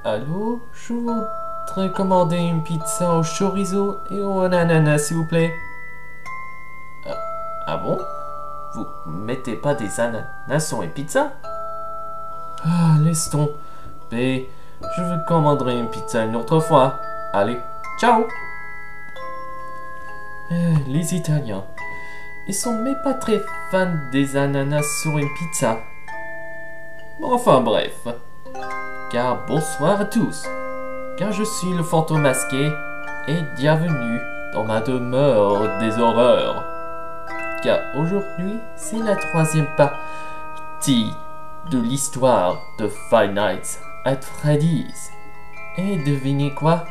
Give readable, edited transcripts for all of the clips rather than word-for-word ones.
Allô? Je voudrais commander une pizza au chorizo et au ananas, s'il vous plaît. Ah bon? Vous mettez pas des ananas sur une pizza? Ah, laisse tomber. Je vous commanderai une pizza une autre fois. Allez, ciao! Les Italiens. Ils sont même pas très fans des ananas sur une pizza. Enfin bref. Car bonsoir à tous. Car je suis le fantôme masqué et bienvenue dans ma demeure des horreurs. Car aujourd'hui, c'est la troisième partie de l'histoire de Five Nights at Freddy's. Et devinez quoi?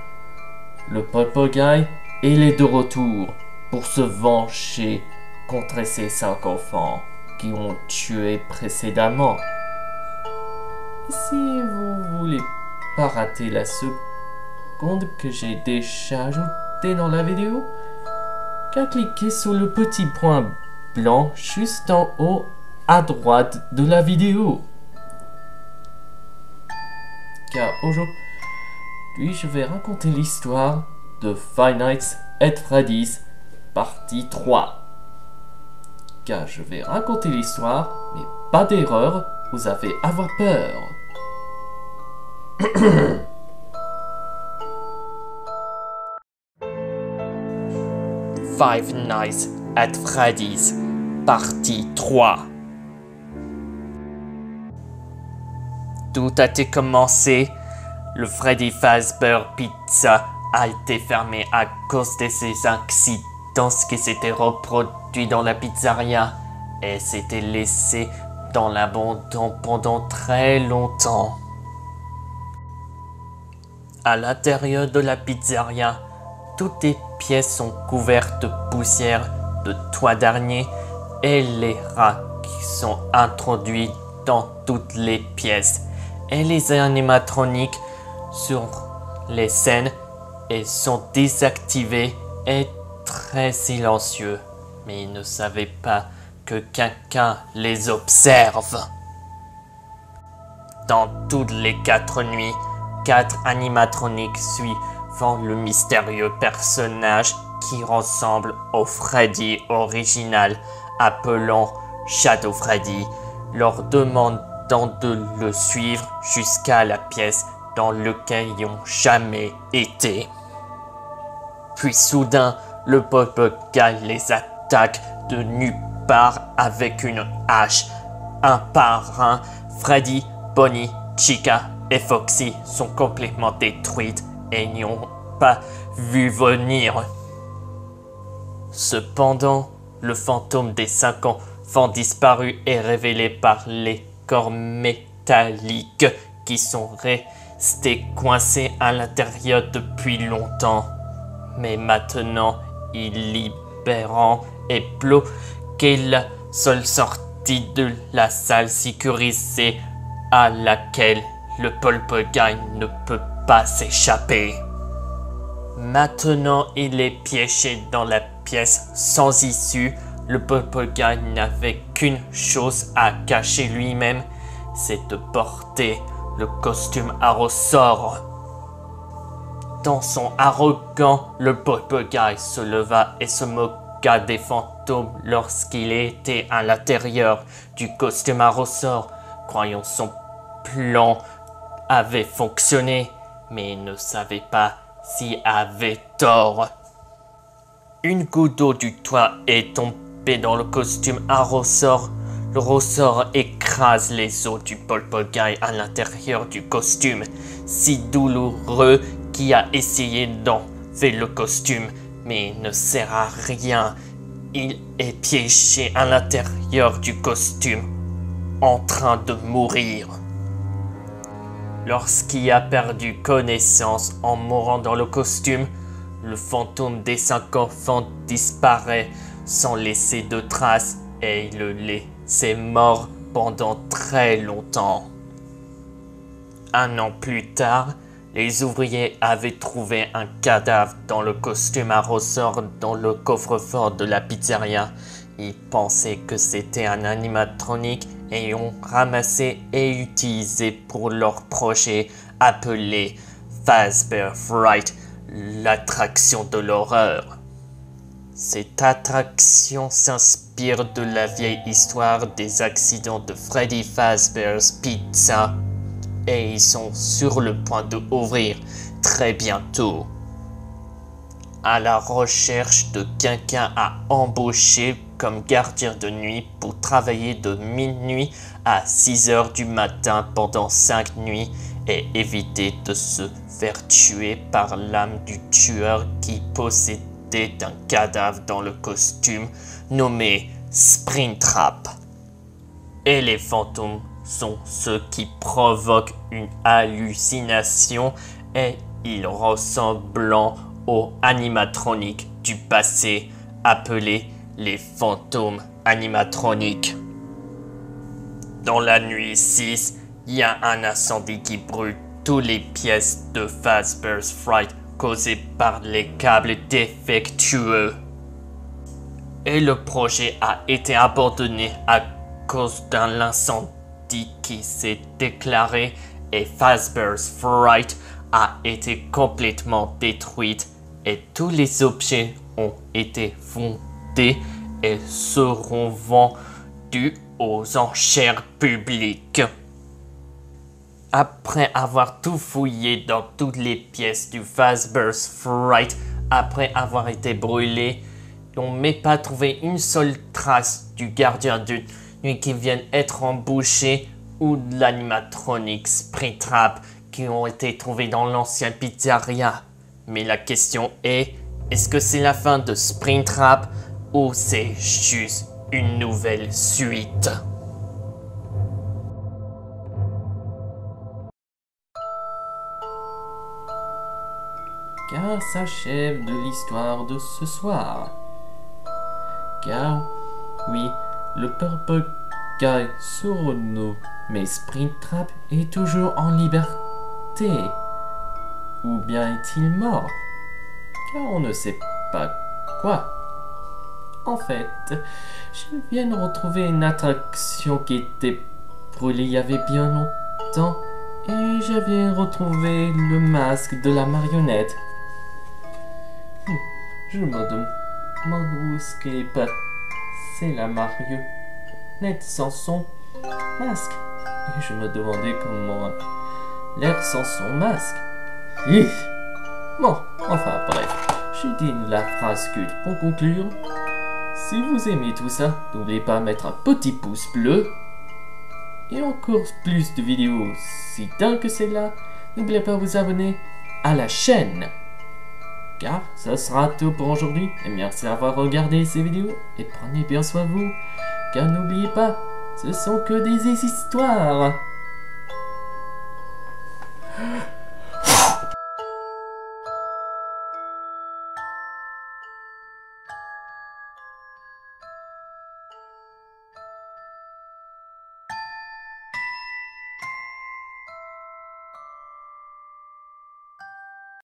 Le Poltergeist est de retour pour se venger contre ces 5 enfants qui ont tué précédemment. Et si vous voulez pas rater la seconde que j'ai déjà ajoutée dans la vidéo, qu'à cliquer sur le petit point blanc juste en haut à droite de la vidéo. Car aujourd'hui, je vais raconter l'histoire de Five Nights at Freddy's partie 3. Car je vais raconter l'histoire, mais pas d'erreur, vous avez à avoir peur. Five Nights at Freddy's partie 3. Tout a été commencé. Le Freddy Fazbear Pizza a été fermé à cause de ces accidents qui s'étaient reproduits dans la pizzeria et s'étaient laissés dans l'abandon pendant très longtemps. À l'intérieur de la pizzeria, toutes les pièces sont couvertes de poussière, de toits d'araignée et les rats qui sont introduits dans toutes les pièces. Et les animatroniques sur les scènes et sont désactivés et très silencieux. Mais ils ne savaient pas que quelqu'un les observe. Dans toutes les 4 nuits, 4 animatroniques suivant le mystérieux personnage qui ressemble au Freddy original, appelant Shadow Freddy, leur demandant de le suivre jusqu'à la pièce dans laquelle ils n'ont jamais été. Puis soudain, le Poltergeist les attaque de nulle part avec une hache. Un par un, Freddy, Bonnie, Chica et Foxy sont complètement détruites et n'y ont pas vu venir. Cependant, le fantôme des 5 enfants disparus est révélé par les corps métalliques qui sont restés coincés à l'intérieur depuis longtemps. Mais maintenant, ils libérant et bloquent la seule sortie de la salle sécurisée à laquelle le Poltergeist ne peut pas s'échapper. Maintenant, il est piégé dans la pièce sans issue. Le Poltergeist n'avait qu'une chose à cacher lui-même, c'est de porter le costume à ressort. Dans son arrogant, le Poltergeist se leva et se moqua des fantômes lorsqu'il était à l'intérieur du costume à ressort, croyant son plan avait fonctionné, mais il ne savait pas s'il avait tort. Une goutte d'eau du toit est tombée dans le costume à ressort. Le ressort écrase les os du Poltergeist à l'intérieur du costume, si douloureux qu'il a essayé d'enlever le costume, mais il ne sert à rien. Il est piégé à l'intérieur du costume, en train de mourir. Lorsqu'il a perdu connaissance en mourant dans le costume, le fantôme des 5 enfants disparaît sans laisser de traces et il le laissait mort pendant très longtemps. 1 an plus tard, les ouvriers avaient trouvé un cadavre dans le costume à ressort dans le coffre-fort de la pizzeria. Ils pensaient que c'était un animatronique et ont ramassé et utilisé pour leur projet appelée Fazbear Fright, l'attraction de l'horreur. Cette attraction s'inspire de la vieille histoire des accidents de Freddy Fazbear's Pizza et ils sont sur le point d'ouvrir très bientôt. À la recherche de quelqu'un à embaucher comme gardien de nuit pour travailler de minuit à 6 heures du matin pendant 5 nuits et éviter de se faire tuer par l'âme du tueur qui possédait un cadavre dans le costume nommé Springtrap. Et les fantômes sont ceux qui provoquent une hallucination et ils ressemblent aux animatroniques du passé appelés les fantômes animatroniques. Dans la nuit 6, il y a un incendie qui brûle toutes les pièces de Fazbear's Fright causées par les câbles défectueux. Et le projet a été abandonné à cause d'un incendie qui s'est déclaré et Fazbear's Fright a été complètement détruite et tous les objets ont été fondés et seront vendus aux enchères publiques. Après avoir tout fouillé dans toutes les pièces du Fazbear's Fright, après avoir été brûlé, on n'a même pas trouvé une seule trace du gardien de nuit qui vienne être embauché ou de l'animatronique Springtrap qui ont été trouvés dans l'ancienne pizzeria. Mais la question est-ce que c'est la fin de Springtrap ou c'est juste une nouvelle suite? Car s'achève de l'histoire de ce soir. Car, oui, le Purple Guy surnommé Springtrap est toujours en liberté. Ou bien est-il mort? Car on ne sait pas quoi. En fait, je viens de retrouver une attraction qui était brûlée il y avait bien longtemps et j'avais retrouvé le masque de la marionnette. Je me demande où est-ce qu'est passée la marionnette sans son masque. Et je me demandais comment l'air sans son masque. Bon, enfin bref, j'ai dit la phrase culte pour conclure. Si vous aimez tout ça, n'oubliez pas de mettre un petit pouce bleu. Et encore plus de vidéos si dingue que celle-là, n'oubliez pas de vous abonner à la chaîne. Car ça sera tout pour aujourd'hui. Et merci d'avoir regardé ces vidéos. Et prenez bien soin de vous. Car n'oubliez pas, ce sont que des histoires.